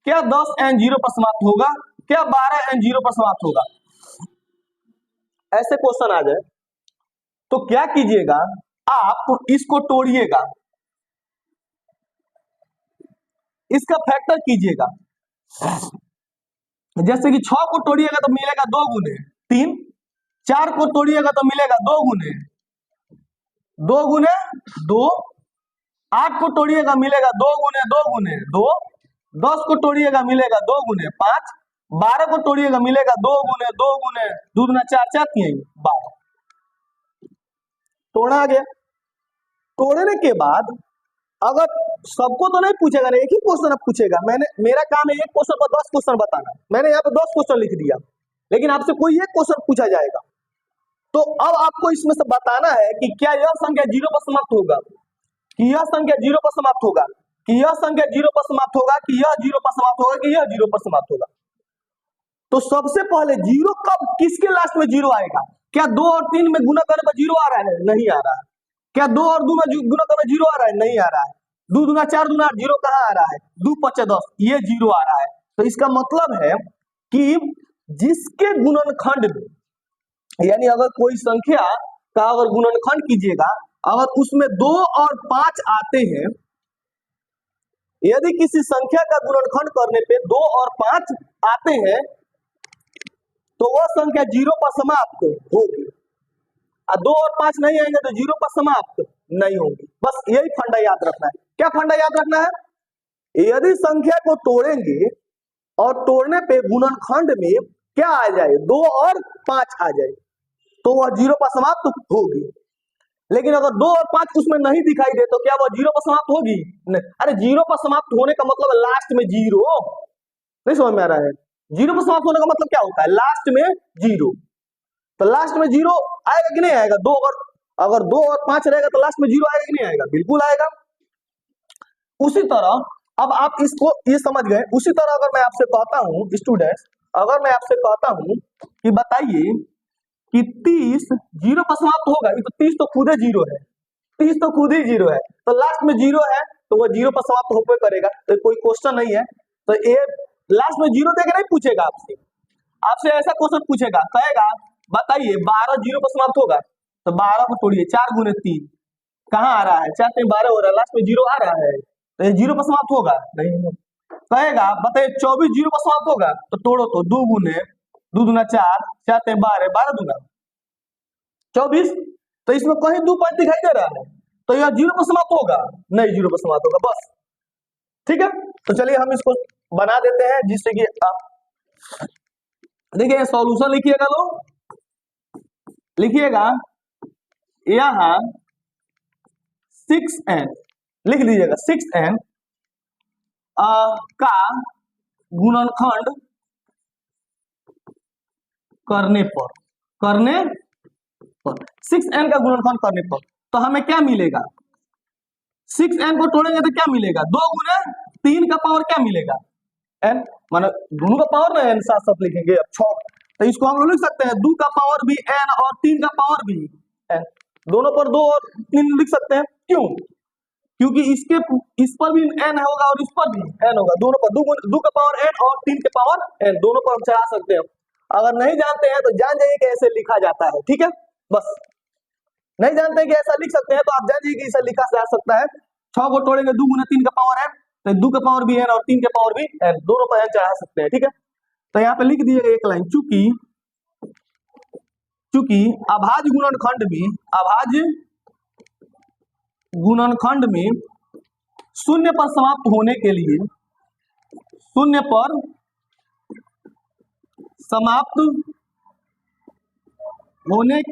क्या 10n 0 पर समाप्त होगा, क्या 12n 0 पर समाप्त होगा, ऐसे क्वेश्चन आ जाए तो क्या कीजिएगा, आप इसको तोड़िएगा, इसका फैक्टर कीजिएगा। जैसे कि 6 को तोड़िएगा तो मिलेगा 2 गुने 3, 4 को तोड़िएगा तो मिलेगा 2 गुने 2, 8 को तोड़िएगा मिलेगा 2 गुने 2 गुने 2, 10 को तोड़िएगा मिलेगा 2 गुने 5, 12 को तोड़िएगा मिलेगा 2 गुने 2 गुने 2 दूना 4 4 3 12। तोड़ा आ गया। तोड़ने के बाद अगर सबको तो नहीं पूछेगा ना, एक ही क्वेश्चन अब पूछेगा। मेरा काम है एक क्वेश्चन पर 10 क्वेश्चन बताना, मैंने यहाँ पे 10 क्वेश्चन लिख दिया, लेकिन आपसे कोई एक क्वेश्चन पूछा जाएगा। तो अब आपको इसमें से बताना है कि क्या यह संख्या 0 पर समाप्त होगा, कि यह संख्या 0 पर समाप्त होगा, कि यह संख्या 0 पर समाप्त होगा, कि यह 0 पर समाप्त होगा, कि यह 0 पर समाप्त होगा। तो सबसे पहले 0 कब, किसके लास्ट में 0 आएगा? क्या 2 और 3 में गुना करने पर 0 आ रहा है? नहीं आ रहा है। क्या 2 और 2 में गुना करने पर 0 आ रहा है? नहीं आ रहा है। 2 दूना 4 दूना 8 0 कहाँ आ रहा है? 2 5 10 ये 0 आ रहा है। तो इसका मतलब है कि जिसके गुणनखंड में, यानी अगर कोई संख्या का अगर गुणनखंड कीजिएगा, अगर उसमें 2 और 5 आते हैं, यदि किसी संख्या का गुणनखंड करने पे 2 और 5 आते हैं तो वह संख्या 0 पर समाप्त होगी, और 2 और 5 नहीं आएंगे तो 0 पर समाप्त नहीं होगी। बस यही फंडा याद रखना है। क्या फंडा याद रखना है? यदि संख्या को तोड़ेंगे और तोड़ने पे गुणनखंड में क्या आ जाए, 2 और 5 आ जाए, तो वह 0 पर समाप्त होगी। लेकिन अगर 2 और 5 उसमें नहीं दिखाई दे तो क्या वह 0 पर समाप्त होगी? नहीं। अरे 0 पर समाप्त होने का मतलब है लास्ट में 0, नहीं समझ में आ रहा है? 0 पर समाप्त होने का मतलब क्या होता है? लास्ट में 0। तो लास्ट में 0 आएगा कि नहीं आएगा? अगर 2 और 5 रहेगा तो लास्ट में 0 आएगा कि नहीं आएगा? बिल्कुल आएगा। उसी तरह अब आप इसको ये समझ गए। उसी तरह अगर मैं आपसे कहता हूं स्टूडेंट्स अगर मैं आपसे कहता हूं कि बताइए कि 30 जीरो पर समाप्त होगा, ये तो 30 तो खुद ही जीरो है, 30 तो खुद ही जीरो है, तो लास्ट में जीरो है तो वो जीरो पर समाप्त होकर करेगा, तो कोई क्वेश्चन नहीं है। तो ये लास्ट में जीरो देकर नहीं पूछेगा आपसे, आपसे ऐसा क्वेश्चन पूछेगा, कहेगा बताइए 12 जीरो पर समाप्त होगा, तो 12 को तोड़िए, 4 गुने 3 कहाँ आ रहा है, 4 3 12 हो रहा है, लास्ट में जीरो आ रहा है, तो ये जीरो पर समाप्त होगा नहीं। कहेगा बताइए 24 जीरो पर समाप्त होगा, तो तोड़ो तो 2 गुने 2 दूना 4, 4 3 12, 12 दूना 24, तो इसमें कहीं 2 पॉइंट दिखाई दे रहा है, तो यह जीरो पर समाप्त होगा नहीं, जीरो पर समाप्त होगा बस। ठीक है, तो चलिए हम इसको बना देते हैं जिससे कि आप देखिए सॉल्यूशन लिखिएगा, लोग लिखिएगा यहाँ 6n लिख लीजिएगा, 6n का गुणनखंड करने पर 6n का गुणनखंड करने पर तो हमें क्या मिलेगा, 6n को तोड़ेंगे तो क्या मिलेगा, 2 गुने 3 का पावर क्या मिलेगा n, माना दोनों का पावर ना n, साथ साथ लिखेंगे अब 6, तो इसको हम लोग लिख सकते हैं 2 का पावर भी n और 3 का पावर भी n, दोनों पर 2 और 3 लिख सकते हैं, क्यों, क्योंकि इस पर भी n होगा और इस पर भी n होगा, दोनों पर 2 का पावर n और 3 के पावर n, दोनों पर हम चढ़ा सकते हैं। अगर नहीं जानते हैं तो जान जाइए कि ऐसे लिखा जाता है, ठीक है, बस नहीं जानते हैं कि ऐसा लिख सकते हैं तो आप जान जाइए कि ऐसा लिखा जा सकता है। 6 को तोड़ेंगे 2 गुना 3 का पावर n, तो 2 का पावर भी n और 3 के पावर भी n, दोनों पर n चढ़ा सकते हैं, ठीक है। तो यहाँ पे लिख दिए एक लाइन, चूंकि अभाज्य गुणनखंड में शून्य पर समाप्त होने के लिए, शून्य पर समाप्त होने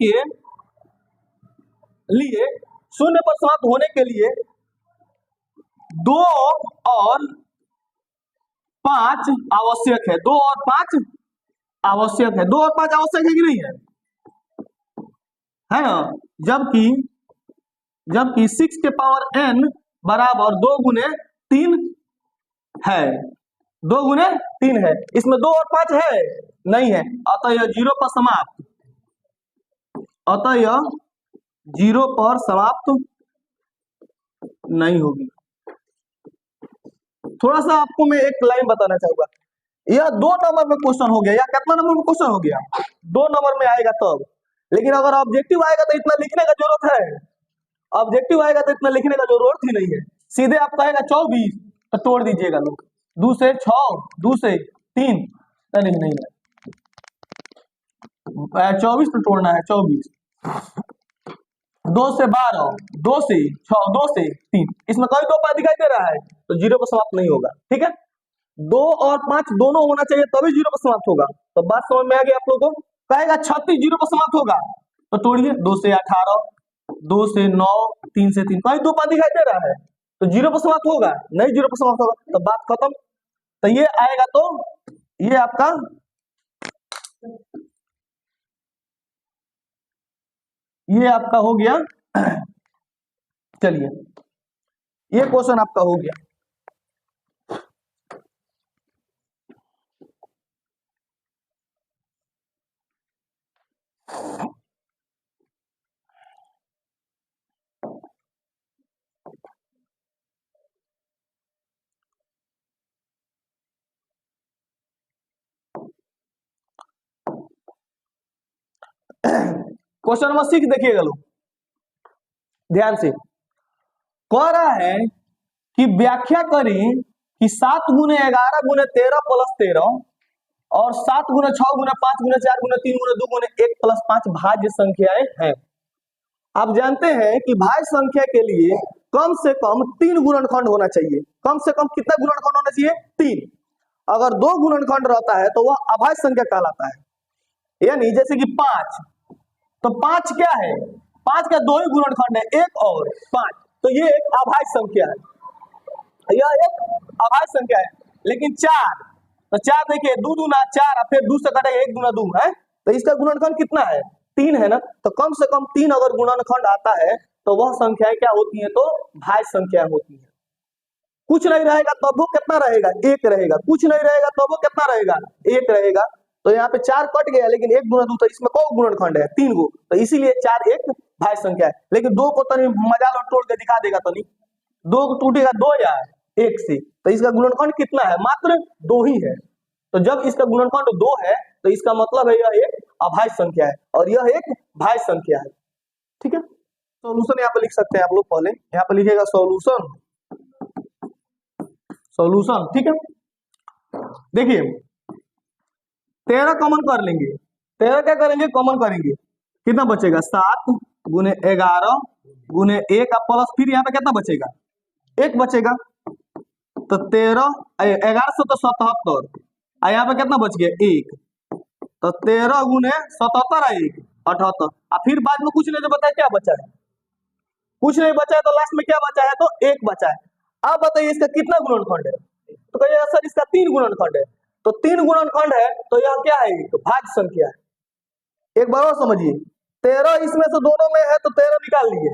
के लिए 2 और 5 आवश्यक है, 2 और 5 आवश्यक है, 2 और 5 आवश्यक है कि नहीं है, है ना, जबकि 6 के पावर n बराबर 2 गुने 3 है, 2 गुने 3 है, इसमें 2 और 5 है नहीं है, अतः यह जीरो पर समाप्त नहीं होगी। थोड़ा सा आपको मैं एक लाइन बताना चाहूंगा, यह 2 नंबर में क्वेश्चन हो गया, या कितना नंबर में क्वेश्चन हो गया, 2 नंबर में आएगा तब, लेकिन अगर ऑब्जेक्टिव आएगा तो इतना लिखने का जरूरत है, ऑब्जेक्टिव आएगा तो इतना लिखने का जरूरत ही नहीं है, सीधे आप कहेगा 24 तो तोड़ दीजिएगा लोग, 2 से 6, 2 से 3, नहीं 24 तो तोड़ना है, 24, 2 से 12, 2 से 6, 2 से 3, इसमें कोई 2 पाई दिखाई दे रहा है तो जीरो पर समाप्त नहीं होगा, ठीक है, 2 और 5 दोनों होना चाहिए तभी जीरो पर समाप्त होगा। तो बात समझ में आ गई आप लोगों को, कहेगा 36 जीरो पर समाप्त होगा, तो तोड़िए 2 से 18, 2 से 9, 3 से 3, कहीं 2 पाई दिखाई दे रहा है तो जीरो पर समाप्त होगा नहीं, जीरो पर समाप्त होगा, तो बात खत्म। तो ये आएगा, तो ये आपका हो गया चलिए ये क्वेश्चन आपका हो गया। क्वेश्चन नंबर 6 देखिएगा लोग ध्यान से, कह रहा है कि व्याख्या करें कि 7 गुने 11 गुने 13 प्लस 13 और 7 गुने 6 गुने 5 गुने 4 गुने 3 गुने 2 गुने 1 प्लस 5 भाज्य संख्याएं हैं। आप जानते हैं कि भाज्य संख्या के लिए कम से कम 3 गुणनखंड होना चाहिए, कम से कम कितना गुणनखंड होना चाहिए, 3, अगर 2 गुणनखंड रहता है तो वह अभाज्य संख्या कहलाता है, यानी जैसे कि 5, तो 5 क्या है, 5 का 2 ही गुणनखंड है, 1 और 5, तो ये एक अभाज्य संख्या है, यह एक अभाज्य संख्या है। लेकिन 4, तो 4 देखिए 2 दूना 4, फिर 2 से कटेगा 1 दूना 2 है, तो इसका गुणनखंड कितना है, 3 है ना, तो कम से कम 3 अगर गुणनखंड आता है तो वह संख्याएं क्या होती है, तो भाज्य संख्या होती है। कुछ नहीं रहेगा तब वो कितना रहेगा, एक रहेगा। कुछ नहीं रहेगा तब वो कितना रहेगा, एक रहेगा। तो यहाँ पे 4 कट गया, लेकिन 1 गुना 2, तो इसमें कौ गुणनखंड है, 3 गो, तो इसीलिए 4 एक भाज्य संख्या है। लेकिन 2 को तनी मजा लो तोड़ के दिखा देगा, तो नहीं 2 टूटेगा 2 या 1 से, तो इसका गुणनखंड कितना है, मात्र 2 ही है। तो जब इसका गुणनखंड 2 है तो इसका मतलब है यह एक अभाज्य संख्या है और यह एक भाज्य संख्या है। ठीक है, सॉल्यूशन यहाँ पे लिख सकते हैं आप लोग। पहले यहाँ पे लिखेगा सॉल्यूशन, सॉल्यूशन। ठीक है, देखिए 13 कॉमन कर लेंगे। 13 क्या करेंगे, कॉमन करेंगे, कितना बचेगा, 7 गुने 11 गुने 1 प्लस फिर यहाँ पे कितना बचेगा, 1 बचेगा। तो 13 1177, और यहाँ पे कितना बच गया, 1। तो 13 गुने 77 है 1 78, और फिर बाद में कुछ नहीं जो बचा, क्या बचा है, कुछ नहीं बचा है। तो लास्ट में क्या बचा है, तो 1 बचा है। अब बताइए इसका कितना गुणनखंड है, तो कहिए सर इसका 3 गुणनखंड है। तो 3 गुणनखंड है तो यह क्या है, तो भाज्य संख्या है। एक बार और समझिए, 13 इसमें से दोनों में है तो 13 निकाल लिए,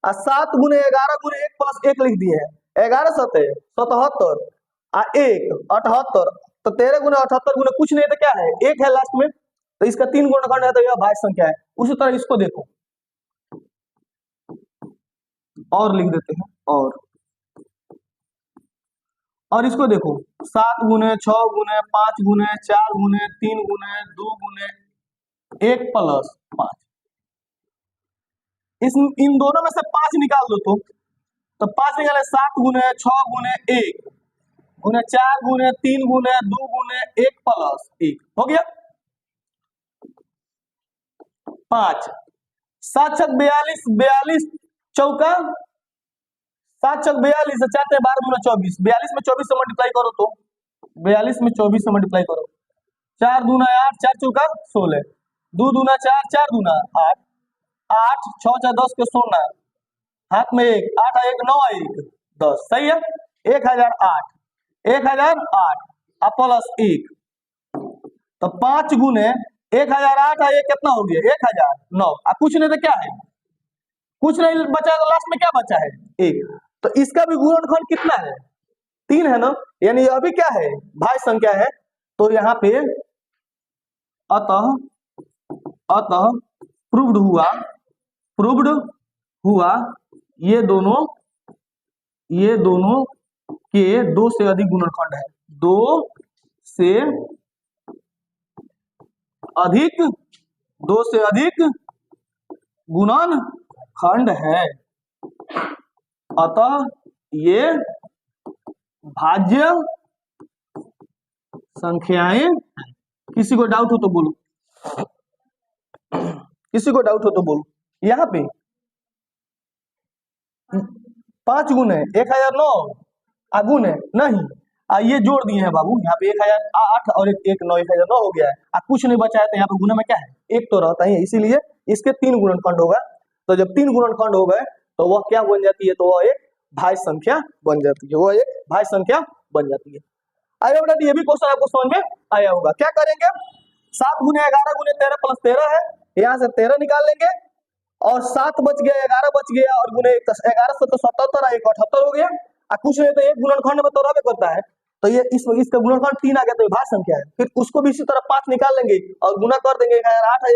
और 7 गुने 11 गुने 1 प्लस 1 लिख दिए हैं, 11 7 77 और 1 78। तो 13 गुने 78 गुने कुछ नहीं तो क्या है, 1 है लास्ट में। तो इसका 3 गुणनखंड है तो यह भाज्य संख्या है। उसी तरह इसको देखो और लिख देते हैं, और इसको देखो 7 गुने 6 गुने 5 गुने 4 गुने 3 गुने 2 गुने 1 प्लस 5। इन दोनों में से 5 निकाल दो तो 5 निकाले, 7 गुने 6 गुने 1 गुने 4 गुने 3 गुने 2 गुने 1 प्लस 1 हो गया 5। 7 छक 42, 42 चौका 7 छक 42, 4 12 गुना 24, 42 में 24 से मल्टीप्लाई करो तो 42 में 24 से मल्टीप्लाई करो, 4 दूना 8, 4 चौका 16, 2 दूना 4, 4 दूना 8, 8 6 4 10 के 16, हाथ में 1, 8 1 9 1 10, सही है। 1008, 1008 प्लस 1, तो 5 गुने 1008 है, ये कितना हो गया 1009। कुछ नहीं तो क्या है, कुछ नहीं बचा तो लास्ट में क्या बचा है 1। तो इसका भी गुणनखंड कितना है, 3 है ना, यानी यह भी क्या है, भाज्य संख्या है। तो यहाँ पे अतः प्रूव्ड हुआ ये दोनों के 2 से अधिक गुणनखंड है, 2 से अधिक गुणनखंड है, अतः ये भाज्य संख्याएं हैं। किसी को डाउट हो तो बोलो, किसी को डाउट हो तो बोलो। यहाँ पे 5 गुने 1009 गुने नहीं, ये जोड़ दिए हैं बाबू, यहाँ पे 1008 और 1 9 1009 हो गया है। कुछ नहीं बचा है तो यहाँ पे गुना में क्या है, 1 तो रहता ही है, इसीलिए इसके 3 गुणनखंड होगा। तो जब 3 गुणनखंड हो गए तो वह क्या बन जाती है, तो वह एक भाज्य संख्या बन जाती है, वह एक भाज्य संख्या बन जाती है। आया बेटा, ये भी क्वेश्चन आपको समझ में आया होगा। क्या करेंगे, 7 गुने 11 गुने 13 प्लस 13 है, यहाँ से 13 निकाल लेंगे, और 7 बच गया 11 बच गया, और गुने 11 से तो 77 1 78 हो गया। कुछ नहीं तो एक गुणनखंड में तो रहबे करता है, तो ये इसका गुणनखंड 3 आ गया, तो ये भाज्य संख्या है। फिर उसको भी इसी तरह 5 निकाल लेंगे और गुना कर देंगे, 1008 है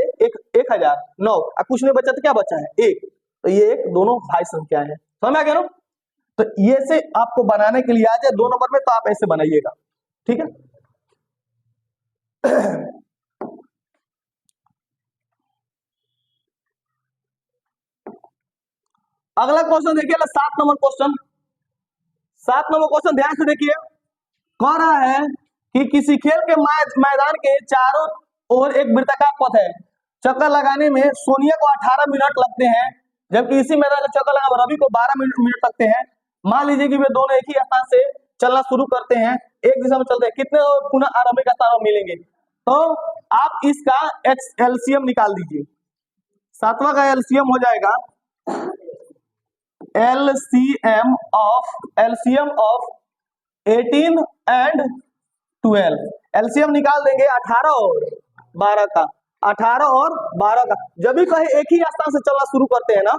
1009, कुछ नहीं बचा तो क्या बचा है 1। तो ये एक दोनों भाज्य संख्या है, समझ आ गया ना। तो ये से आपको बनाने के लिए आ जाए 2 नंबर में, तो आप ऐसे बनाइएगा, ठीक है। अगला क्वेश्चन देखिए, 7 नंबर क्वेश्चन। 7 नंबर क्वेश्चन ध्यान से देखिए, कह रहा है कि किसी खेल के मैदान के चारों ओर एक वृत्ताकार पथ है, चक्कर लगाने में सोनिया को 18 मिनट लगते हैं, जबकि इसी मैदान का चक्कर लगाने में रवि को 12 मिनट लगते हैं। मान लीजिए कि वे दोनों एक ही स्थान से चलना शुरू करते हैं, एक दिशा में चलते हैं, कितने पुनः आरंभिक स्थान में मिलेंगे। तो आप इसका एलसीएम निकाल दीजिए। 7वां का एलसीएम हो जाएगा LCM of 18 and 12। एलसीएम निकाल देंगे 18 और 12 का, 18 और 12 का। जब भी कहे एक ही स्थान से चलना शुरू करते हैं ना,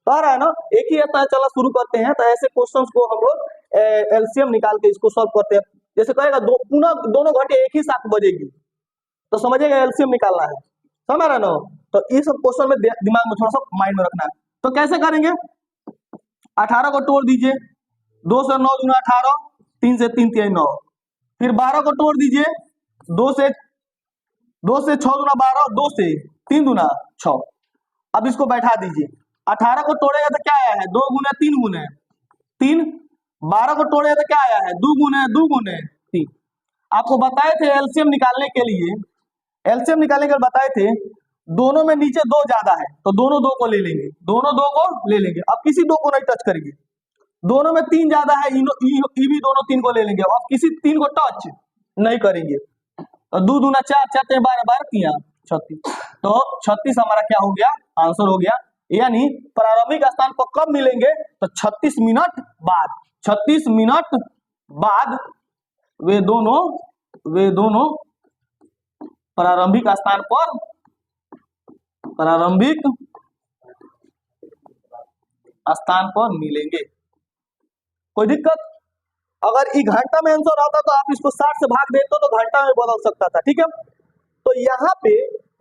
कह रहा है ना एक ही स्थान से चलना शुरू करते हैं, तो ऐसे क्वेश्चंस को हम लोग एलसीएम निकाल के इसको सॉल्व करते हैं। जैसे कहेगा पुनः दोनों घंटे एक ही साथ बजेगी तो समझिएगा एलसीएम निकालना है, समझ रहे ना। तो ये सब क्वेश्चन में दिमाग में थोड़ा सा माइंड में रखना है। तो कैसे करेंगे, 18 को तोड़ दीजिए, 2 से 9 गुना 18, 3 से 3 3 9, फिर 12 को तोड़ दीजिए, 2 से 6 गुना 12, 2 से 3 गुना 6। अब इसको बैठा दीजिए, 18 को तोड़ेगा तो क्या आया है 2 गुने 3 गुने 3, 12 को तोड़ेगा तो क्या आया है 2 गुने 3। आपको बताए थे एलसीएम निकालने के लिए, एलसीएम निकालने के लिए बताए थे दोनों में नीचे 2 ज्यादा है तो दोनों 2 को ले लेंगे, दोनों 2 को ले लेंगे। अब किसी 2 को नहीं टच करेंगे। दोनों में 3 ज्यादा है, ई भी दोनों 3 को ले लेंगे। अब किसी 3 को टच नहीं करेंगे। तो 2 दूना 4, 4 3 12, 12 3 36। तो 36 हमारा क्या हो गया, आंसर हो गया। यानी प्रारंभिक स्थान पर कब मिलेंगे, तो 36 मिनट बाद। 36 मिनट बाद वे दोनों प्रारंभिक स्थान पर, प्रारंभिक स्थान पर मिलेंगे। कोई दिक्कत? अगर ई घंटा में आंसर आता तो आप इसको 60 से भाग देते तो घंटा में बदल सकता था, ठीक है। तो यहाँ पे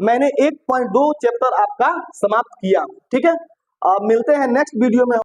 मैंने 1.2 चैप्टर आपका समाप्त किया, ठीक है। अब मिलते हैं नेक्स्ट वीडियो में।